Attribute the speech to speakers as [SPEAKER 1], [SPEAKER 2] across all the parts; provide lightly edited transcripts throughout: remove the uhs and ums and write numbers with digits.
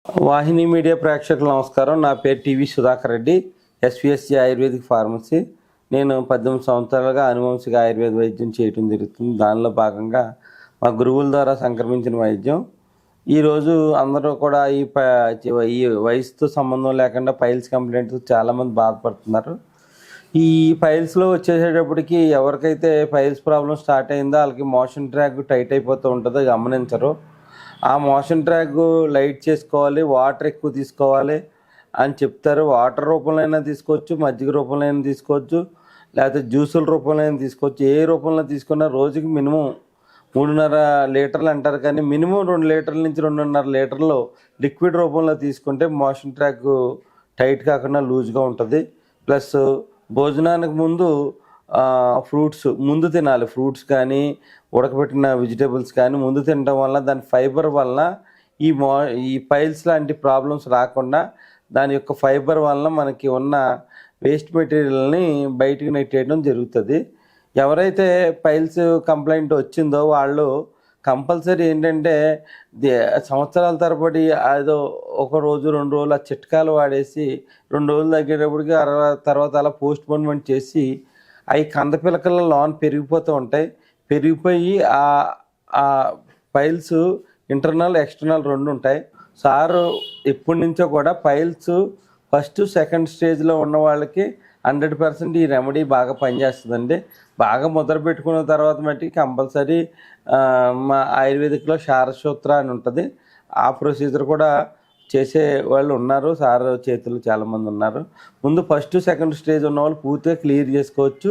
[SPEAKER 1] వాహిని media ప్రేక్షకులు నమస్కారం. నా పేరు TV Sudhakar Reddy, SVSG ayurvedic pharmacy. నేను 18 సంవత్సరాలుగా అనువంశిక ఆయుర్వేద వైద్యం చేయడం జరుగుతుంది. దానిలో భాగంగా మా గురువుల ద్వారా సంక్రమించిన వైద్యం. ఈరోజు అందరూ కూడా ఈ వయసుతో సంబంధం లేకుండా పైల్స్ కంప్లైంట్స్ చాలామంది బాధపడుతున్నారు. ఈ పైల్స్లో వచ్చేసేటప్పటికి ఎవరికైతే పైల్స్ ప్రాబ్లం స్టార్ట్ అయిందో వాళ్ళకి మోషన్ ట్రాక్ టైట్ అయిపోతూ ఉంటుందో గమనించరు. ఆ మోషన్ ట్రాక్ లైట్ చేసుకోవాలి, వాటర్ ఎక్కువ తీసుకోవాలి అని చెప్తారు. వాటర్ రూపంలో అయినా తీసుకోవచ్చు, మజ్జిగ రూపంలో అయినా తీసుకోవచ్చు, లేకపోతే జ్యూసుల రూపంలో అయినా తీసుకోవచ్చు. ఏ రూపంలో తీసుకున్నా రోజుకి మినిమం 3.5 లీటర్లు అంటారు, కానీ మినిమం 2 లీటర్ల నుంచి 2.5 లీటర్లు లిక్విడ్ రూపంలో తీసుకుంటే మోషన్ ట్రాక్ టైట్ కాకుండా లూజ్గా ఉంటుంది. ప్లస్ భోజనానికి ముందు ఫ్రూట్స్ ముందు తినాలి. ఫ్రూట్స్ కానీ ఉడకబెట్టిన వెజిటేబుల్స్ కానీ ముందు తినడం వల్ల దాని ఫైబర్ వలన ఈ పైల్స్ లాంటి ప్రాబ్లమ్స్ రాకుండా దాని యొక్క ఫైబర్ వలన మనకి ఉన్న వేస్ట్ మెటీరియల్ని బయటికి నెట్టేయడం జరుగుతుంది. ఎవరైతే పైల్స్ కంప్లైంట్ వచ్చిందో వాళ్ళు కంపల్సరీ ఏంటంటే సంవత్సరాల తరబడి ఏదో ఒక రోజు 2 రోజులు ఆ చిట్కాలు వాడేసి 2 రోజులు తగ్గేటప్పటికి తర్వాత అలా పోస్ట్ పోన్మెంట్ చేసి అవి కందపిలకల లోన్ పెరిగిపోతూ ఉంటాయి. పెరిగిపోయి ఆ పైల్స్ ఇంటర్నల్ ఎక్స్టర్నల్ 2 ఉంటాయి. సారు ఎప్పటి నుంచో కూడా పైల్స్ ఫస్ట్ సెకండ్ స్టేజ్లో ఉన్న వాళ్ళకి 100% ఈ రెమెడీ బాగా పనిచేస్తుందండి. బాగా ముద్ర పెట్టుకున్న తర్వాత మట్టి కంపల్సరీ మా ఆయుర్వేదిక్లో శారసూత్ర అని ఉంటుంది. ఆ ప్రొసీజర్ కూడా చేసే వాళ్ళు ఉన్నారు. సార్ చేతులు చాలామంది ఉన్నారు. ముందు ఫస్ట్ సెకండ్ స్టేజ్ ఉన్న వాళ్ళు పూర్తిగా క్లియర్ చేసుకోవచ్చు.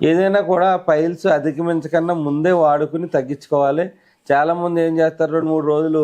[SPEAKER 1] ఏదైనా కూడా పైల్స్ అధిగమించకన్నా ముందే వాడుకుని తగ్గించుకోవాలి. చాలామంది ఏం చేస్తారు, 2-3 రోజులు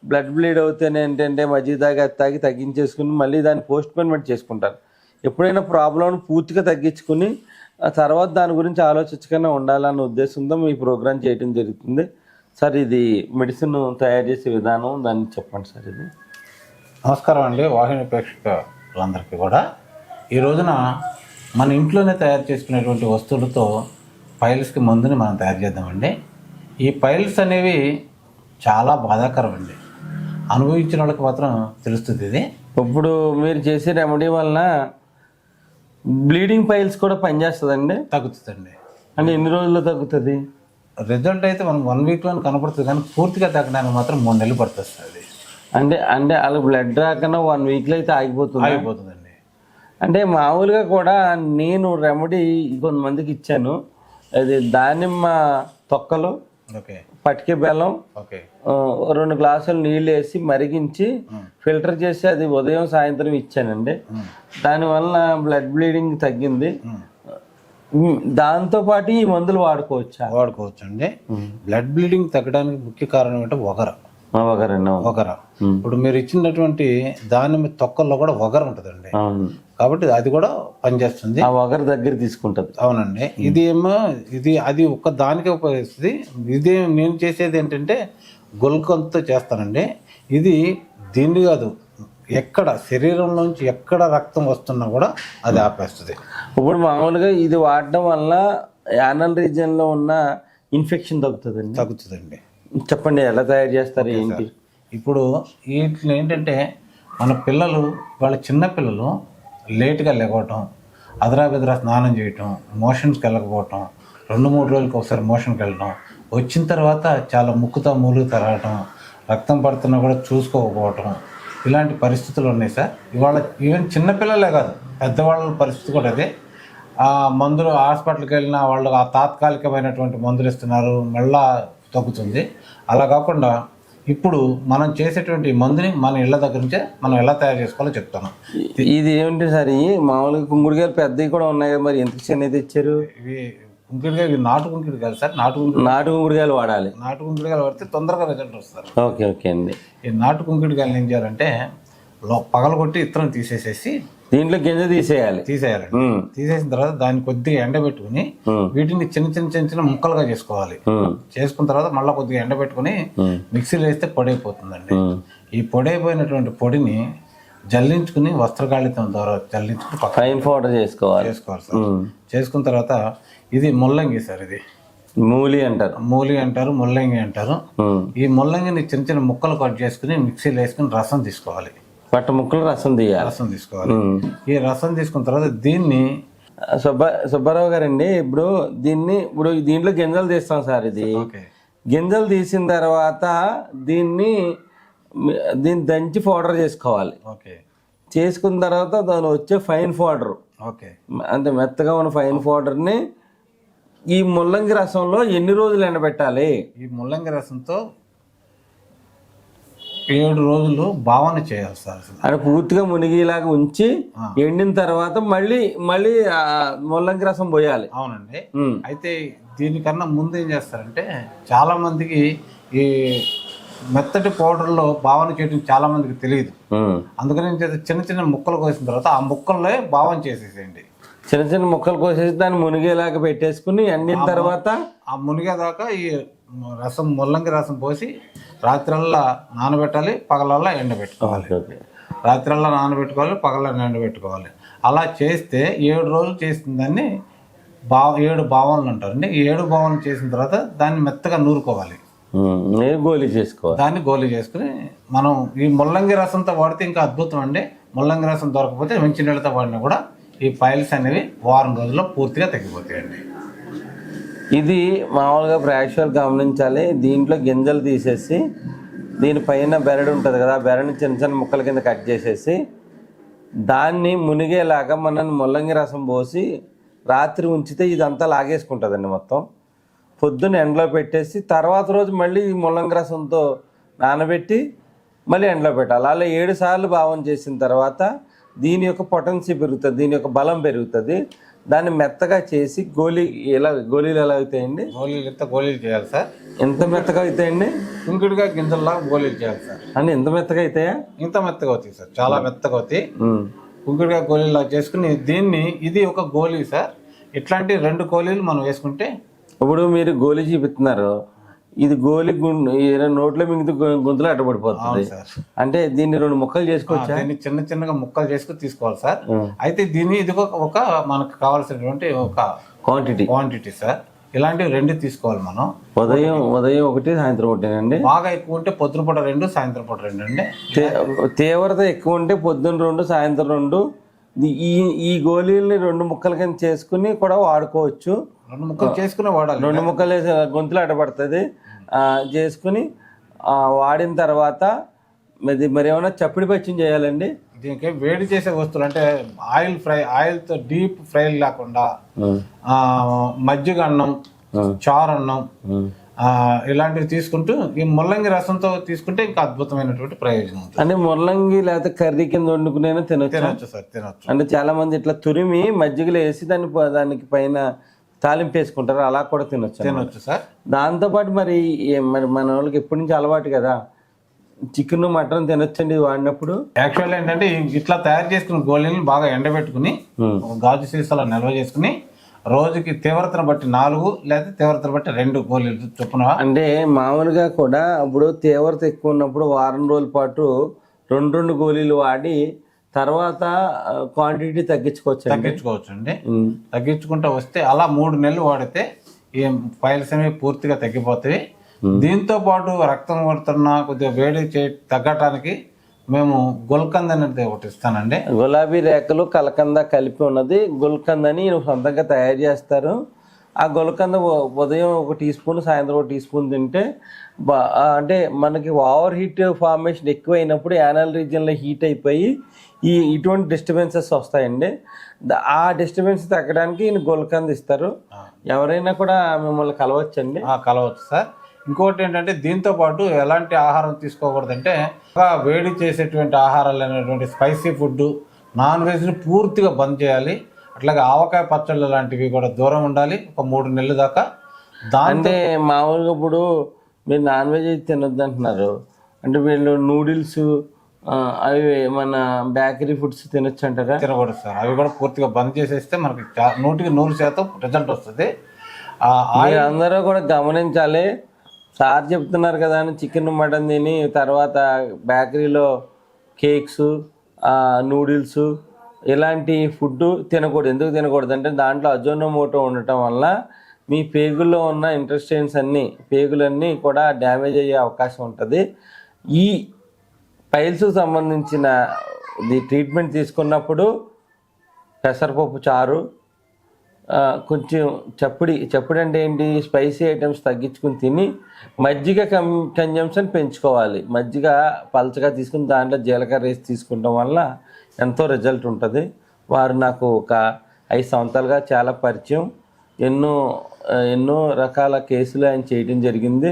[SPEAKER 1] బ్లడ్ బ్లీడ్ అవుతేనే ఏంటంటే మజ్జిగ తాగి తగ్గించేసుకుని మళ్ళీ దాన్ని పోస్ట్ పోన్మెంట్ చేసుకుంటారు. ఎప్పుడైనా ప్రాబ్లం పూర్తిగా తగ్గించుకుని తర్వాత దాని గురించి ఆలోచించకుండా ఉండాలన్న ఉద్దేశంతో ఈ ప్రోగ్రాం చేయడం జరుగుతుంది. సార్, ఇది మెడిసిన్ తయారు చేసే విధానం దాన్ని చెప్పండి సార్. ఇది
[SPEAKER 2] నమస్కారం అండి. వాహిని ప్రేక్షకులందరికీ కూడా ఈ రోజున మన ఇంట్లోనే తయారు చేసుకునేటువంటి వస్తువులతో పైల్స్కి మందుని మనం తయారు చేద్దామండి. ఈ పైల్స్ అనేవి చాలా బాధాకరం అండి. అనుభవించిన వాళ్ళకి మాత్రం తెలుస్తుంది. ఇది
[SPEAKER 1] ఇప్పుడు మీరు చేసే రెమెడీ వలన బ్లీడింగ్ పైల్స్ కూడా పనిచేస్తుందండి?
[SPEAKER 2] తగ్గుతుందండి.
[SPEAKER 1] అంటే ఎన్ని రోజుల్లో తగ్గుతుంది?
[SPEAKER 2] రిజల్ట్ అయితే మనం 1 వీక్లో కనపడుతుంది, కానీ పూర్తిగా తగ్గడానికి మాత్రం 3 నెలలు పడుతుంది. అది
[SPEAKER 1] అంటే వాళ్ళ బ్లడ్ రాకన్నా 1 వీక్లో అయితే
[SPEAKER 2] ఆగిపోతుందండి.
[SPEAKER 1] అంటే మామూలుగా కూడా నేను రెమెడీ కొంతమందికి ఇచ్చాను. అది దానిమ్మ తొక్కలు, పటిక బెల్లం, 2 గ్లాసులు నీళ్ళు వేసి మరిగించి ఫిల్టర్ చేసి అది ఉదయం సాయంత్రం ఇచ్చానండి. దానివల్ల బ్లడ్ బ్లీడింగ్ తగ్గింది. దాంతో పాటు ఈ మందులు వాడుకోవచ్చు
[SPEAKER 2] అండి. బ్లడ్ బ్లీడింగ్ తగ్గడానికి ముఖ్య కారణం ఏంటంటే ఒగర. ఇప్పుడు మీరు ఇచ్చినటువంటి దానిమ్మ తొక్కల్లో కూడా ఒగర ఉంటుందండి. కాబట్టి అది కూడా పనిచేస్తుంది.
[SPEAKER 1] ఆ ఒగర దగ్గర తీసుకుంటుంది.
[SPEAKER 2] అవునండి. అది ఒక్క దానికే ఉపయోగిస్తుంది. నేను చేసేది ఏంటంటే గుల్కంతో చేస్తానండి. ఇది దీన్ని కాదు, ఎక్కడ శరీరంలోంచి ఎక్కడ రక్తం వస్తున్నా కూడా అది ఆపేస్తుంది.
[SPEAKER 1] ఇప్పుడు మామూలుగా ఇది వాడడం వల్ల యానల్ రీజియన్లో ఉన్న ఇన్ఫెక్షన్ తగ్గుతుందండి. చెప్పండి, ఎలా తయారు చేస్తారు ఏంటి?
[SPEAKER 2] ఇప్పుడు వీటిలో ఏంటంటే మన పిల్లలు, వాళ్ళ చిన్నపిల్లలు లేటుగా లెగవటం, అదరా స్నానం చేయటం, మోషన్స్కి వెళ్ళకపోవటం, 2-3 రోజులకి ఒకసారి మోషన్కి వెళ్ళటం, వచ్చిన తర్వాత చాలా మూలుగు తరగటం, రక్తం పడుతున్నా కూడా చూసుకోకపోవటం, ఇలాంటి పరిస్థితులు ఉన్నాయి సార్. ఇవాళ ఈవెన్ చిన్నపిల్లలే కాదు, పెద్దవాళ్ళ పరిస్థితి కూడా అదే. ఆ మందులు హాస్పిటల్కి వెళ్ళినా వాళ్ళు ఆ తాత్కాలికమైనటువంటి మందులు ఇస్తున్నారు, మళ్ళా తగ్గుతుంది. అలా కాకుండా ఇప్పుడు మనం చేసేటువంటి మందుని మన ఇళ్ళ దగ్గర నుంచే మనం ఎలా తయారు చేసుకోవాలో చెప్తాను.
[SPEAKER 1] ఇది ఏమిటి సార్? మామూలుగా కుంకుడుకాయలు పెద్దవి కూడా ఉన్నాయి, మరి ఎంత చిన్నవి తెచ్చారు?
[SPEAKER 2] ఇవి కుంకుడుకాయలు, నాటు కుంకుడుకాయలు సార్. నాటు
[SPEAKER 1] కుంకుడుకాయలు వాడాలి.
[SPEAKER 2] నాటు కుంకుడుకాయలు వాడితే తొందరగా రిజల్ట్ వస్తారు.
[SPEAKER 1] ఓకే అండి.
[SPEAKER 2] ఈ నాటు కుంకుడుకాయలు ఏం చేయాలంటే పగలగొట్టి ఇత్తనం తీసేసేసి
[SPEAKER 1] దీంట్లో గింజ తీసేయాలి.
[SPEAKER 2] తీసేసిన తర్వాత దాన్ని కొద్దిగా ఎండబెట్టుకుని వీటిని చిన్న ముక్కలుగా చేసుకోవాలి. చేసుకున్న తర్వాత మళ్ళీ కొద్దిగా ఎండబెట్టుకుని మిక్సీలో వేస్తే పొడి అయిపోతుందండి. ఈ పొడి అయిపోయినటువంటి పొడిని జల్లించుకుని వస్త్రగాళితం ద్వారా జల్లించుకుని
[SPEAKER 1] ఫైన్ పౌడర్ చేసుకోవాలి
[SPEAKER 2] సార్. చేసుకున్న తర్వాత ఇది ముల్లంగి సార్. ఇది
[SPEAKER 1] మూలి అంటారు.
[SPEAKER 2] మూలి అంటారు, ముల్లంగి అంటారు. ఈ ముల్లంగిని చిన్న చిన్న ముక్కలు కట్ చేసుకుని మిక్సీలో వేసుకుని రసం తీసుకోవాలి.
[SPEAKER 1] పట్ట ముక్కలు రసం తీయాలి.
[SPEAKER 2] రసం తీసుకోవాలి. ఈ రసం తీసుకున్న తర్వాత దీన్ని
[SPEAKER 1] సుబ్బారావు గారండి, ఇప్పుడు దీంట్లో గింజలు తీస్తాం సార్. ఇది గింజలు తీసిన తర్వాత దీన్ని దంచి పౌడర్ చేసుకోవాలి. చేసుకున్న తర్వాత దాని వచ్చే ఫైన్ పౌడర్, అంటే మెత్తగా ఉన్న ఫైన్ పౌడర్ని ఈ ముల్లంగి రసంలో ఎన్ని రోజులు ఎండబెట్టాలి?
[SPEAKER 2] ఈ ముల్లంగి రసంతో 7 రోజులు భావన చేయాలి సార్.
[SPEAKER 1] అది పూర్తిగా మునిగిలాగా ఉంచి ఎండిన తర్వాత మళ్ళీ ముల్లంగి రసం పోయాలి.
[SPEAKER 2] అవునండి. అయితే దీనికన్నా ముందు ఏం చేస్తారంటే, చాలా మందికి ఈ మెత్తటి పౌడర్లో భావన చేయడం చాలా మందికి తెలియదు. అందుకని చిన్న చిన్న ముక్కలు కోసిన తర్వాత ఆ ముక్కల్లో భావన చేసేసేయండి.
[SPEAKER 1] చిన్న చిన్న ముక్కలు కోసేసి దాన్ని మునిగేలాగా పెట్టేసుకుని ఎండిన తర్వాత
[SPEAKER 2] ఆ మునిగేదాకా ఈ రసం, ముల్లంగి రసం పోసి రాత్రల్లా నానబెట్టాలి, పగలల్లా ఎండబెట్టుకోవాలి. రాత్రల్లా నానబెట్టుకోవాలి, పగలల్లా ఎండబెట్టుకోవాలి. అలా చేస్తే 7 రోజులు చేసిన దాన్ని 7 భావనలు అంటారండి. 7 భావనలు చేసిన తర్వాత దాన్ని మెత్తగా నూరుకోవాలి,
[SPEAKER 1] గోలీ చేసుకోవాలి.
[SPEAKER 2] దాన్ని గోలీ చేసుకుని మనం ఈ ముల్లంగి రసంతో వాడితే ఇంకా అద్భుతం అండి. ముల్లంగి రసం దొరకకపోతే మంచి నీళ్ళతో వాడినా కూడా ఈ పైల్స్ అనేవి వారం రోజుల్లో పూర్తిగా తగ్గిపోతాయండి.
[SPEAKER 1] ఇది మామూలుగా ప్రేక్షకులు గమనించాలి. దీంట్లో గింజలు తీసేసి దీనిపైన బెరడు ఉంటుంది కదా, బెరడుని చిన్న చిన్న ముక్కల కింద కట్ చేసేసి దాన్ని మునిగేలాగా మనం ముల్లంగి రసం పోసి రాత్రి ఉంచితే ఇదంతా లాగేసుకుంటుందండి మొత్తం. పొద్దున్న ఎండలో పెట్టేసి తర్వాత రోజు మళ్ళీ ఈ ముల్లంగి రసంతో నానబెట్టి మళ్ళీ ఎండలో పెట్టాలి. అలా 7 సార్లు భావం చేసిన తర్వాత దీని యొక్క పొటెన్సీ పెరుగుతుంది, దీని యొక్క బలం పెరుగుతుంది. దాన్ని మెత్తగా చేసి గోళీలు ఎలా అవుతాయండి?
[SPEAKER 2] గోళీలు చేయాలి సార్. ఎంత
[SPEAKER 1] మెత్తగా అవుతాయండి?
[SPEAKER 2] కుంకుడుగా గింజల్లాగా గోళీలు చేయాలి సార్.
[SPEAKER 1] అంటే ఎంత మెత్తగా అవుతాయా?
[SPEAKER 2] ఇంత మెత్తగా అవుతాయి సార్, చాలా మెత్తగా అవుతాయి. కుంకుడుగా గోళీలా చేసుకుని దీన్ని, ఇది ఒక గోళీ సార్. ఇట్లాంటి 2 గోళీలు మనం వేసుకుంటే,
[SPEAKER 1] ఇప్పుడు మీరు గోళీ చూపిస్తున్నారు, ఇది గోలి నోట్లో మింగితే గొంతులో అడ్డపడిపోతుంది. అంటే దీన్ని 2 ముక్కలు చేసుకోవచ్చు.
[SPEAKER 2] దీన్ని చిన్న చిన్నగా ముక్కలు చేసుకుని తీసుకోవాలి సార్. అయితే ఇది ఒక మనకు కావాల్సినటువంటి ఒక క్వాంటిటీ సార్. ఇలాంటివి 2 తీసుకోవాలి మనం.
[SPEAKER 1] ఉదయం 1, సాయంత్రం 1 అండి.
[SPEAKER 2] బాగా ఎక్కువ ఉంటే పొద్దున పూట 2, సాయంత్రం పూట 2 అండి.
[SPEAKER 1] తీవ్రత ఎక్కువ ఉంటే పొద్దున్న 2, సాయంత్రం 2. ఈ గోళీల్ని 2 ముక్కల కింద చేసుకుని కూడా వాడుకోవచ్చు.
[SPEAKER 2] 2 ముక్కలు చేసుకుని వాడాలి.
[SPEAKER 1] 2 ముక్కలు గొంతులు అడ్డపడుతుంది చేసుకుని వాడిన తర్వాత మరి ఏమైనా చప్పిడి పచ్చిం చేయాలండి.
[SPEAKER 2] దీనికి వేడి చేసే వస్తువులు అంటే ఆయిల్తో డీప్ ఫ్రై లేకుండా మజ్జిగ అన్నం, చారు అన్నం ఇలాంటివి తీసుకుంటూ ఈ ముల్లంగి రసంతో తీసుకుంటే ఇంకా అద్భుతమైనటువంటి ప్రయోజనం ఉంటుంది.
[SPEAKER 1] అంటే ముల్లంగి లేకపోతే కర్రీ కింద వండుకునే
[SPEAKER 2] తినొచ్చు సార్, తినొచ్చు.
[SPEAKER 1] అంటే చాలా మంది ఇట్లా తురిమి మజ్జిగలో వేసి దానికి పైన తాలింపు వేసుకుంటారు, అలా కూడా తినొచ్చు
[SPEAKER 2] సార్.
[SPEAKER 1] దాంతోపాటు మరి మన వాళ్ళకి ఎప్పటి నుంచి అలవాటు కదా, చికెన్, మటన్ తినొచ్చండి వాడినప్పుడు.
[SPEAKER 2] యాక్చువల్ ఏంటంటే ఇట్లా తయారు చేసుకున్న గోళీలను బాగా ఎండబెట్టుకుని గాజు సీసాలో నిల్వ చేసుకుని రోజుకి తీవ్రతను బట్టి 4 లేదా తీవ్రతను బట్టి 2 గోళీలు చొప్పున.
[SPEAKER 1] అంటే మామూలుగా కూడా ఇప్పుడు తీవ్రత ఎక్కువ ఉన్నప్పుడు వారం రోజుల పాటు 2 గోళీలు వాడి తర్వాత క్వాంటిటీ తగ్గించుకోవచ్చు
[SPEAKER 2] అండి. తగ్గించుకుంటూ వస్తే అలా 3 నెలలు వాడితే ఈ ఫైల్స్ అనేవి పూర్తిగా తగ్గిపోతాయి. దీంతో పాటు రక్తం కొడుతున్న కొద్దిగా వేడి తగ్గటానికి మేము గుల్కంద్ అనేది ఒకటి ఇస్తానండి.
[SPEAKER 1] గులాబీ రేఖలు కలకంద కలిపి ఉన్నది గుల్కంద్ అని సొంతంగా తయారు చేస్తారు. ఆ గుల్కంద ఉదయం 1 టీ స్పూన్, సాయంత్రం 1 టీ స్పూన్ తింటే అంటే మనకి ఓవర్ హీట్ ఫార్మేషన్ ఎక్కువ అయినప్పుడు యానల్ రీజియన్లో హీట్ అయిపోయి ఇటువంటి డిస్టర్బెన్సెస్ వస్తాయండి. ఆ డిస్టర్బెన్స్ తగ్గడానికి గుల్కంద్ ఇస్తారు. ఎవరైనా కూడా మిమ్మల్ని కలవచ్చండి.
[SPEAKER 2] కలవచ్చు సార్. ఇంకోటి ఏంటంటే దీంతో పాటు ఎలాంటి ఆహారం తీసుకోకూడదంటే వేడి చేసేటువంటి ఆహారాలు అనేటువంటి స్పైసీ ఫుడ్, నాన్ వెజ్ని పూర్తిగా బంద్ చేయాలి. అట్లాగే ఆవకాయ పచ్చళ్ళు లాంటివి కూడా దూరం ఉండాలి ఒక 3 నెలల దాకా.
[SPEAKER 1] అంటే మామూలుగా ఇప్పుడు మీరు నాన్ వెజ్ తినొద్దు అంటున్నారు, అంటే వీళ్ళు నూడిల్స్ అవి మన బేకరీ ఫుడ్స్ తినొచ్చు అంటారా?
[SPEAKER 2] తినకూడదు సార్, అవి కూడా పూర్తిగా బంద్ చేసేస్తే మనకి 100% రిజల్ట్ వస్తుంది.
[SPEAKER 1] అందరూ కూడా గమనించాలి. సార్ చెప్తున్నారు కదా అని చికెన్, మటన్ తిని తర్వాత బేకరీలో కేక్స్, నూడిల్స్ ఇలాంటి ఫుడ్ తినకూడదు. ఎందుకు తినకూడదు అంటే దాంట్లో అజోనోమోటో ఉండటం వల్ల మీ పేగుల్లో ఉన్న ఇంటెస్టైన్స్ పేగులన్నీ కూడా డ్యామేజ్ అయ్యే అవకాశం ఉంటుంది. ఈ పైల్స్కి సంబంధించిన ట్రీట్మెంట్ తీసుకున్నప్పుడు పెసరపప్పు చారు, కొంచెం చప్పుడు అంటే ఏంటి, స్పైసీ ఐటమ్స్ తగ్గించుకుని తిని మజ్జిగ కన్జంప్షన్ పెంచుకోవాలి. మజ్జిగ పలచగా తీసుకుని దాంట్లో జీలకర్ర వేసి తీసుకుంటాం వల్ల ఎంతో రిజల్ట్ ఉంటుంది. వారు నాకు ఒక 5 సంవత్సరాలుగా చాలా పరిచయం. ఎన్నో రకాల కేసులు ఆయన చేయడం జరిగింది.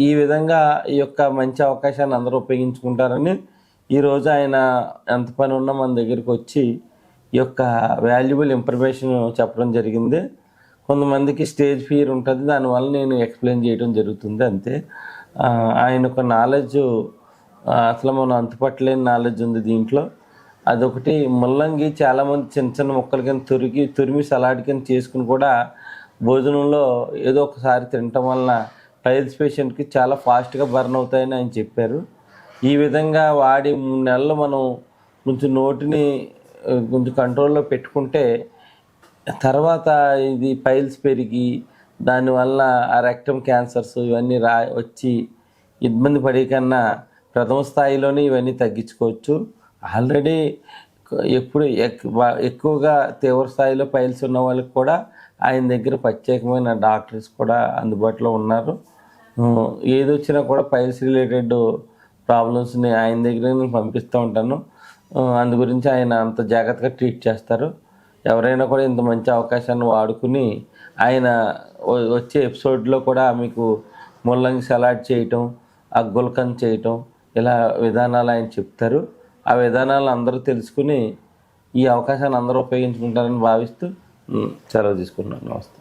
[SPEAKER 1] ఈ విధంగా ఈ యొక్క మంచి అవకాశాన్ని అందరూ ఉపయోగించుకుంటారని ఈరోజు ఆయన ఎంత పని ఉన్నా మన దగ్గరికి వచ్చి ఈ యొక్క వాల్యుబుల్ ఇన్ఫర్మేషన్ చెప్పడం జరిగింది. కొంతమందికి స్టేజ్ ఫియర్ ఉంటుంది, దానివల్ల నేను ఎక్స్ప్లెయిన్ చేయడం జరుగుతుంది అంతే. ఆయన యొక్క నాలెడ్జ్ అసలు మనం అంతుపట్టలేని నాలెడ్జ్ ఉంది దీంట్లో. అదొకటి. ముల్లంగి చాలామంది చిన్న చిన్న ముక్కలు కింద తురిమి సలాడ్ కింద చేసుకుని కూడా భోజనంలో ఏదో ఒకసారి తినటం వలన పైల్స్ పేషెంట్కి చాలా ఫాస్ట్గా బర్న్ అవుతాయని ఆయన చెప్పారు. ఈ విధంగా వాడి 3 నెలలు మనం కొంచెం నోటిని కొంచెం కంట్రోల్లో పెట్టుకుంటే తర్వాత ఇది పైల్స్ పెరిగి దానివల్ల ఆ రెక్టమ్ క్యాన్సర్స్ ఇవన్నీ వచ్చి ఇబ్బంది పడే కన్నా ప్రథమ స్థాయిలోనే ఇవన్నీ తగ్గించుకోవచ్చు. ఆల్రెడీ ఎక్కువగా తీవ్ర స్థాయిలో పైల్స్ ఉన్న వాళ్ళకి కూడా ఆయన దగ్గర ప్రత్యేకమైన డాక్టర్స్ కూడా అందుబాటులో ఉన్నారు. ఏది వచ్చినా కూడా పైల్స్ రిలేటెడ్ ప్రాబ్లమ్స్ని ఆయన దగ్గర నేను పంపిస్తూ ఉంటాను. అందు గురించి ఆయన అంత జాగ్రత్తగా ట్రీట్ చేస్తారు. ఎవరైనా కూడా ఇంత మంచి అవకాశాన్ని వాడుకుని ఆయన వచ్చే ఎపిసోడ్లో కూడా మీకు ముల్లంగి సలాడ్ చేయటం, గుల్కన్ చేయటం, ఇలా విధానాలు ఆయన చెప్తారు. ఆ విధానాలు అందరూ తెలుసుకుని ఈ అవకాశాన్ని అందరూ ఉపయోగించుకుంటారని భావిస్తూ సెలవు తీసుకున్నాను. నమస్తే.